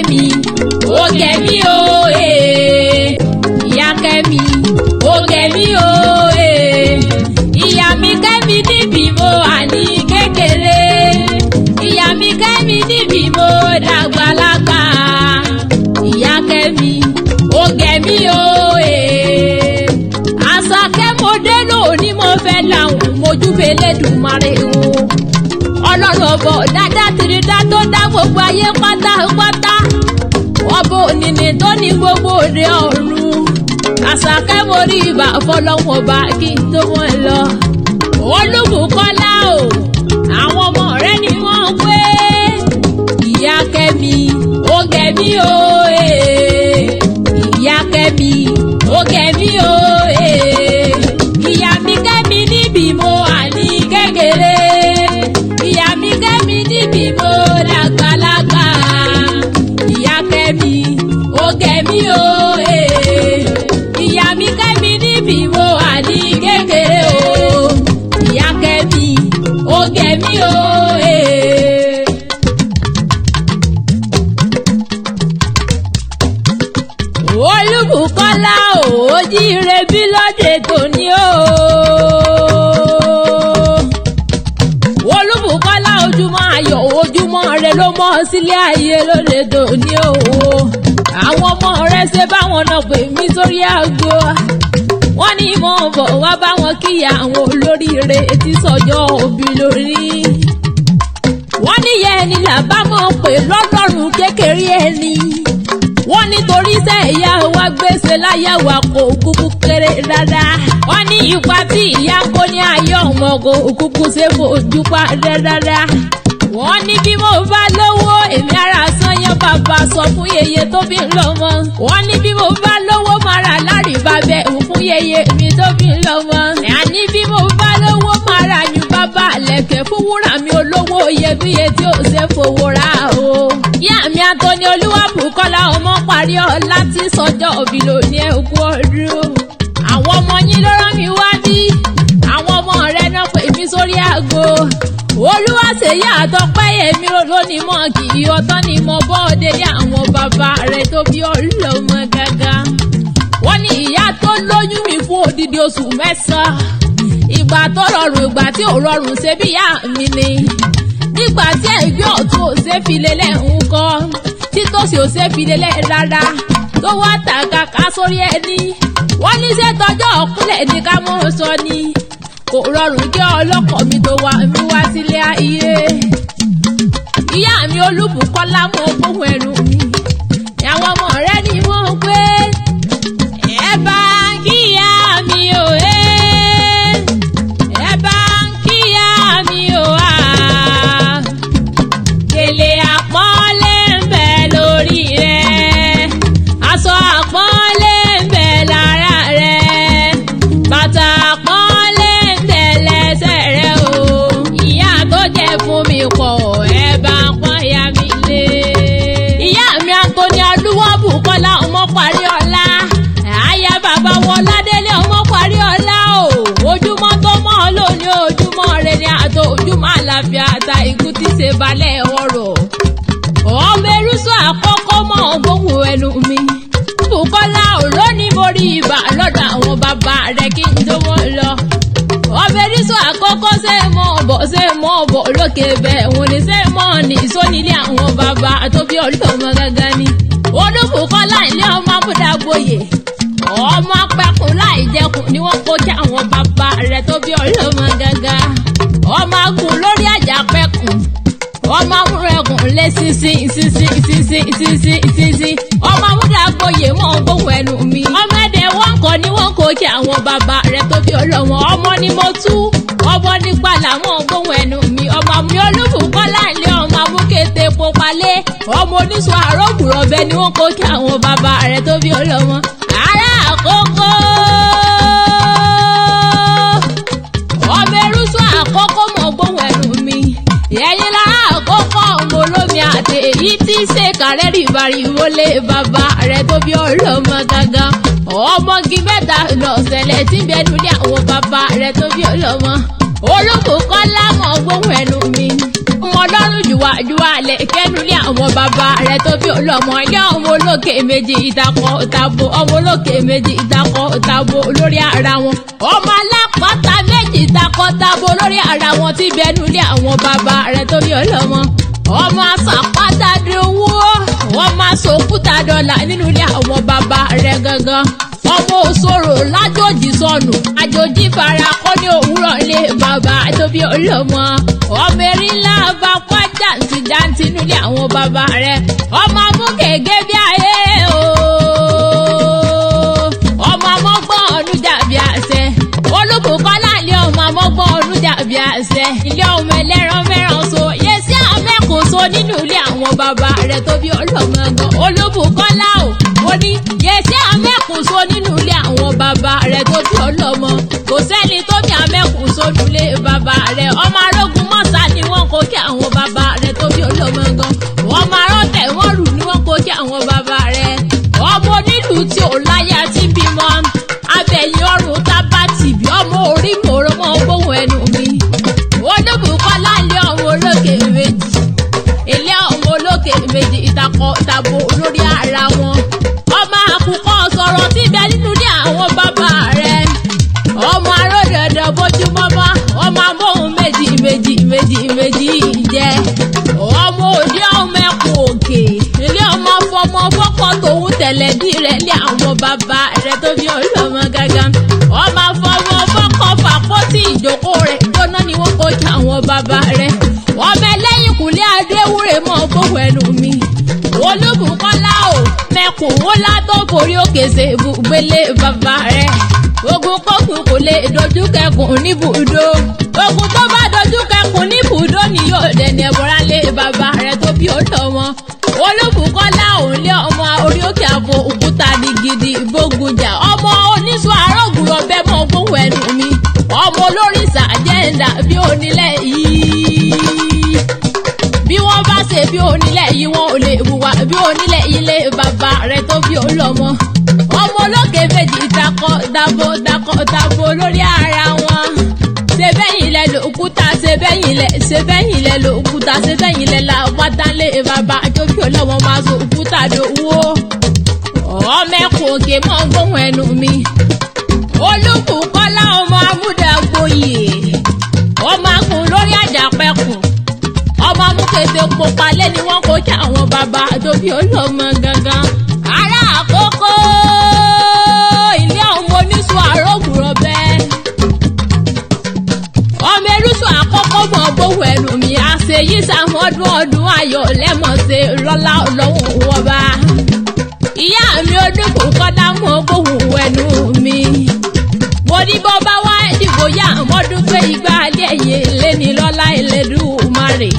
Kẹ́mi ó gẹ̀ mí o ìyá Kẹ́mi ó gẹ̀ mí o ìyá mi Kẹ́mi níbi mo wà ní kékeré ìyá mi Kẹ́mi níbi mo dàgbàlagbà ìyá Kẹ́mi ó gẹ̀ mí o Àṣàkẹ́ mo dé lónìí mo fẹ́ làwọn mojúbẹ Elédùmarè o Ọlọ́run ọbọ̀ dáadáa tìrìdá tó dá gbogbo ayé pátápátá ọbọ̀ ònìní tó ní gbogbo òde ọ̀run Àṣàkẹ́ mo rí ìbà fọlọ́wọ́n ọba kí n tó wọ́n lọ Olúbùkọ́lá o àwọn ọmọ rẹ ni wọ́n pé ìyá Kẹ́mi ó gẹ̀ mí o ìyá Kẹ́mi ó gẹ̀ mí o ìyá mi Kẹ́mi níbi mo wà ní kékeré ìyá mi Kẹ́mi níbi mo dàgbàlagbà ìyá Kẹ́mi ó gẹ̀ mí o ìyá mi Kẹ́mi níbi mo wà ní kékeré o ìyá Kẹ́mi ó gẹ̀ mí o Olúbùkọ́lá ò jíire bí lóde tòní o Olúbùkọ́lá ojúmọ́ ayọ̀ ojúmọ́ rẹ ló mọ́ sílé ayé lóde tòní o àwọn ọmọ rẹ ṣe báwọn náà pè mí sórí aago wọ́n ní mo bọ̀ wá báwọn kíyà àwọn olóríire tí sọjọ́ òbí lórí wọ́n níyẹn ẹni làbámọ̀ pé lọ́lọ́run kékeré ẹni wọ́n nítorí iṣẹ́ ìyá wa gbèsè láyà wa kò kúkú kéré rárá wọ́n ní ipa tí ìyá kó ní ayọ̀ ọmọ kò kúkú ṣe fojú pa rárá wọ́n ní bí mo bá lówó èmi ara sanyán bàbá sọ fún yeye tó bí ń lọ́mọ wọ́n ní bí mo bá lówó máa rà lárìbá bẹ́ẹ̀ fún yeye mi tó bí ń lọ́mọ àní bí mo bá lówó máa rà ní bàbá lẹ̀kẹ̀ fún wúrà mi olówó iyebíye tí ó ṣe fowó rà o ìyá mi Àtọ́ni Olúwabùkọ́lá ọmọ parí ọlá tí sọjọ́ òbí lónìí ẹ̀kú ọdún àwọn ọmọ yín ló rán mi wá bí àwọn ọmọ rẹ náà pè mí sórí aago Olúwaṣeyí Àtọ́pẹ́yẹmí lónìí mọ́ kì í ọtán ni mo bọ́ọ̀dé ní àwọn bàbá rẹ̀ tó bí ọlọ́mọ gágá wọ́n ní ìyá tó lóyún mi fún odidi oṣù mẹ́sàn-án ìgbà tó rọrùn ìgbà tí ò rọrùn ṣe bí ìyá mi ni nígbà tí ẹgbẹ́ ọ̀tún ò ṣe fi lélẹ̀ ń kọ́ títòsí ò ṣe fi lélẹ̀ rárá tó wá tàkàkà sórí ẹni wọ́n ní ṣe tọjọ́ ọ̀kúnlẹ̀ ní ká mọ́ sọ ni kò rọrùn kí ọlọ́kọ̀ mi tó wá mi wá sílé ayé ìyá mi Olúbùkọ́lá mọ gbóhùn ẹnu mi àwọn ọmọ rẹ ni wọ́n pé ẹ bá kíyà mi ò ẹ bá kíyà mi ò gèlè àpọ́nlé ń bẹ lórí rẹ aṣọ àpọ́nlé ń bẹ lára rẹ bàtà àpọ́nlé ń bẹ lẹ́sẹ̀ rẹ o ìyá tó jẹ fún mi pọ̀ ẹ bá ń pọ́n ya mi lé. ìyá mi Àtọ́ni Olúwabùkọ́lá ọmọ parí ọlá àyà bàbá wọn Ládélé ọmọ parí ọlá o ojúmọ́ tó mọ́ lónìí ojúmọ́ rẹ ni àtọ ojúmọ́ àlàáfíà àtà ikú tí ṣe balẹ̀ ọ̀rọ̀ ọmọ eruso àkọ́kọ́ mọ́ gbóhùn ẹnu mi Bùkọ́lá òrónì borí ibà lọ́dọ̀ àwọn bàbá rẹ̀ kí n tó wọ́n lọ ọmọ eruso àkọ́kọ́ ṣe mọ́ ọ̀bọ̀ lókè bẹ́ẹ̀ wọ́n ní ṣe mọ́ ní sónílé àwọn bàbá tó bí ọlọ́mọ gángan ni Olúbùkọ́lá ilé ọmọ amúdàgbòye ọmọ apẹkùn láì jẹkùn ni wọ́n kó kí àwọn bàbá rẹ̀ tó bí ọlọ́mọ gángan ọmọ agùn lórí àjà pẹkùn ọmọ amúrẹ̀kùn lé sísí ọmọ amúdàgbòye mọ́ gbóhùn ẹnu mi ọmọ ẹ̀dẹ̀ wọ́n kọ́ ni wọ́n kó kí àwọn bàbá rẹ̀ tó bí ọlọ́mọ ọmọ ni mo tú ọmọ nípa làwọn gbóhùn ẹnu mi ọmọ mi Olúbùkọ́lá ilé ọmọ amúkété popalé ọmọ oníṣù àròkùrọ̀bẹ ni wọ́n kó kí àwọn bàbá rẹ̀ tó bí ọlọ́mọ ará àkókò ọmọ eruso àkọ́kọ́ mọ̀ gbóhùn ẹnu mi ẹ̀yin lára àkọ́kọ́ ọmọ olómi àti èyí tí ṣe kàrẹ́rì ìbáriwọlé bàbá rẹ̀ tó bí ọlọ́mọ gángan ọmọge mẹ́ta lọ́sẹ̀lẹ̀ tí bẹ́ẹ̀ ní àwọn bàbá rẹ̀ tó bí ọlọ́mọ Olúbùkọ́lá mọ̀ gbóhùn ẹnu mi ọmọ ọlọ́run jù wá gbàjú alẹ̀ kẹ́nulé àwọn bàbá rẹ̀ tó bí ọlọ́mọ ilé ọmọ olókè méjì ìtakọ̀ tabo ọmọ olókè méjì ìtakọ̀ tabo lórí ara wọn ọmọ alápàtà méjì ìtakọ̀ tabo lórí ara wọn tí bẹnulé àwọn bàbá rẹ̀ tó bí ọlọ́mọ ọmọ asàpátá dínwó ọmọ asòkúta dọ́là nínú ilé àwọn bàbá rẹ̀ gangan ọmọ òṣòro lájòjì sọnù àjòjì fara kọ́ ní òwúrọ̀ ilé bàbá tó bí ọlọ́mọ ọmọ erin ńlá bá pa jàǹtìjàǹtì nílé àwọn bàbá rẹ̀ ọmọ amúkèké bí ayé ọmọ amọ́gbọ́n ọdún dàbí àṣẹ olùbùkọ́lá ilé ọmọ amọ́gbọ́n ọdún dàbí àṣẹ ilé ọmọ ẹlẹ́ran mẹ́ràn so yẹ sí àmẹ́kùn so nínú ilé àwọn bàbá rẹ̀ tó bí ọlọ́mọ gan olùbùkọ́lá ó ní yẹ sí àmẹ́kùn so nínú ilé àwọn bàbá rẹ̀ tó bí ọlọ́mọ kò sẹ́ni tó bí àmẹ́kùn so nílé bàbá rẹ̀ ọmọ arógun mọ́sá ni wọ́n kó kí àwọn bàbá rẹ̀ tó bí ọlọ́mọ gan ọmọ arọ́tẹ̀ wọ́n rù ni wọ́n kó kí àwọn bàbá rẹ̀ ọmọ onílù tí ò láyà tí bímọ abẹ́yìn ọrùn tábàtì bí ọmọ orí mòró mọ́ gbóhùn ẹnu mi olúbùkọ́lá ilé ọmọ olókè méjì ilé ọmọ olókè méjì ìtakọ̀ tabo lórí ara wọn ọmọ àkùkọ sọ̀rọ̀ tí bẹ nínú ní àwọn bàbá rẹ̀ ọmọ aródẹ̀dẹ̀ bójúmọ́mọ́ ọmọ amóhùn méjì méjì méjì méjì jẹ́ ọmọ òde ọmọ ẹkùn òkè ilé ọmọ fọmọ fọkọ tòun tẹ̀lẹ̀ dí rẹ̀ lé àwọn bàbá rẹ̀ tó bí ọlọ́mọ gángan ọmọ fọmọ fọkọ fàpótì ìjókòó rẹ̀ gbóná ni wọ́n kó jẹ àwọn bàbá rẹ̀ ọmọ ẹlẹ́yìn kùlé adéwúrẹ́ mọ́ gbóhùn ẹnu mi olúbùkọ́lá ò mẹ́kùn wọ́n látó borí òkè ṣe ibùgbélé bàbá rẹ̀ ogun kókùn kò lè dojú kẹkùn níbùdó ogun tó bá dojú kẹkùn níbùdó ni yóò dẹni ẹ̀bọ̀rá lé bàbá rẹ̀ tó bí ọlọ́mọ olúbùkọ́lá òun lé ọmọ orí òkè àbò òkúta ní gidi ìbógunjà ọmọ oníṣù arógùn ọbẹ̀ mọ́ gbóhùn ẹnu mi ọmọ olórìṣà jẹ́ǹdà bí onílẹ̀ yìí bí wọ́n bá ṣe bí onílẹ̀ yìí wọ́n ò lè wùwà bí onílẹ̀ ilé bàbá rẹ̀ tó bí ọlọ́mọ ọmọ olókè méjì ìtakọ̀ dabo lórí ara wọn ṣebẹ́yìn lẹ lòkúta ṣebẹ́yìn lẹ lòkúta ṣebẹ́yìn lẹ làwátálé bàbá tó bí ọlọ́mọ máa so òkúta dòwó ọmọ ẹkùn òkè mọ́ gbóhùn ẹnu mi olúbùkọ́lá ọmọ amúdàgbòyè ọmọ akùn lórí àjàpẹ̀kùn ọmọ amúkété pupa lé ni wọ́n kó kí àwọn bàbá tó bí ọlọ́mọ gangan ará àkókò ilé ọmọ oníṣù àrógùn rọ̀bẹ ọmọ erúṣù àkọ́kọ́ mọ̀ gbóhùn ẹnu mi àṣeyí sàmọ́dún ọdún ayọ̀ lẹ́mọ̀ọ́sẹ̀ lọ́lá ọlọ́run wọba ìyá mi olúbùkọ́lá mọ̀ gbóhùn ẹnu mi mo ní bọ́ bá wá ìdìbò yá àmọ́dún pé ìgbà alẹ́ yẹn lẹ́ni lọ́lá Ẹlẹ́dùmarè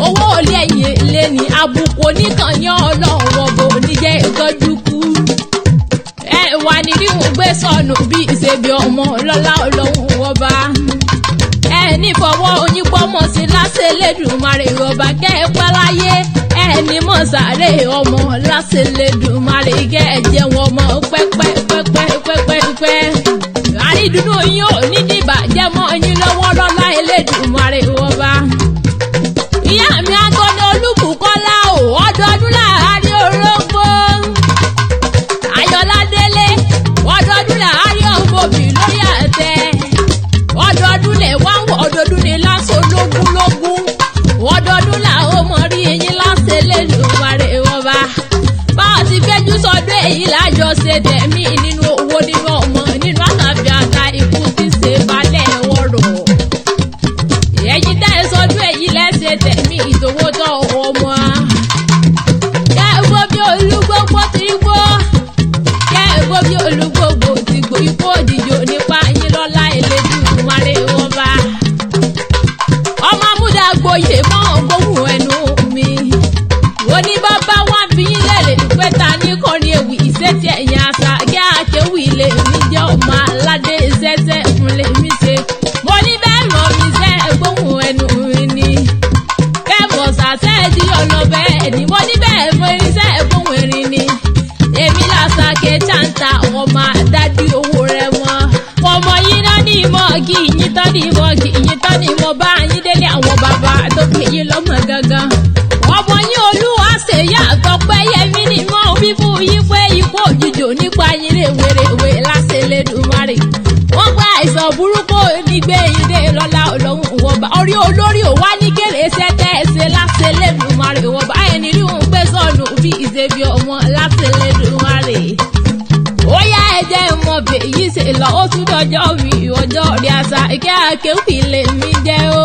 owó olè yẹn lẹ́ni àbùkù oníkànyán ọlọ́run ọ̀bọ̀ oníjẹ́ ìtọ́jú kú ẹ wà ní ríhùn gbé sọnù bí ìṣèbí ọmọ lọ́lá ọlọ́run ọba ẹ ní fọwọ́ onígbọ́mọ̀ sí láṣẹ Ẹlẹ́dùmarè ọba kẹ́ ẹ pẹ́ láyé ẹ ní mọ̀ sáré ọmọ láṣẹ Ẹlẹ́dùmarè kẹ́ ẹ jẹun ọmọ pẹ́pẹ́pẹ́pẹ́pẹ́ àrídùnnú yín ò ní dìbàjẹ́ mọ́ yín lọ́wọ́ lọ́lá Ẹlẹ́dùmarè ọba ìyá mi akọni olúbùkọ́lá ò ọdọọdún láàárín orógbó ayọ̀ládélé ọdọọdún láàárín ọmọbì lórí àtẹ ọdọọdún lẹ̀ wá wọ ọdọọdún ní lásán lógún ọdọọdún làwọn ọmọ rí eyín lásán Ẹlẹ́dùmarè ọba bá a ti fẹ́jú sọdún èyí lájọ ṣe tẹ̀mí nínú owó nínú ọmọ nínú àtàbí àta ikú tí ṣe balẹ̀ wọ̀rọ̀ ẹ̀yìn tẹ́ ẹ sọdún èyí lẹ́sẹ̀ tẹ̀mí ìdòwò tó ọmọ kẹ́ẹ̀gbọ́ bí olúgbogbo ti gbó kẹ́ẹ̀gbọ́ bí olúgbogbo ti gbó ikú òdìjọ nípa yín lọ́lá Ẹlẹ́dùmarè ọba ọmọ amúdàgbòyè mọ́ gbóhùn ẹnu mi oní bàbá wá bí lẹ́lẹ̀ pẹ́ta ní kọrin ewì ìṣẹ́tì ẹ̀yìn àṣà kí àkéwì lè mí jẹ́ ọmọ aládé ìṣẹ́tẹ̀ fún lè mí ṣe mo ní bẹ́ẹ̀ mọ̀ mi ṣe gbóhùn ẹnu mi ni bẹ́ẹ̀ mọ̀ ṣàṣẹ́ di ọ̀nà bẹ́ẹ̀ ni mo ní bẹ́ẹ̀ mọ̀ irinṣẹ́ gbóhùn erin ni èmi làṣàkẹ́ ṣàǹtà ọmọ àdádì owó rẹ̀ wọ́n ọmọ yín náà ní ìmọ̀ kí yín tán ní ìmọ̀ kí yín tán ní ìmọ̀ bá yín délé àwọn bàbá tó pè yín ṣe bí ọmọ láti lẹ́dùnmáre. Ó yá ẹ̀jẹ̀ mọ̀ bèyí ṣe lọ ó tún dọjọ́ mi ọjọ́ rí àṣà ìkẹ́ àkéwì lèmi jẹ́ o.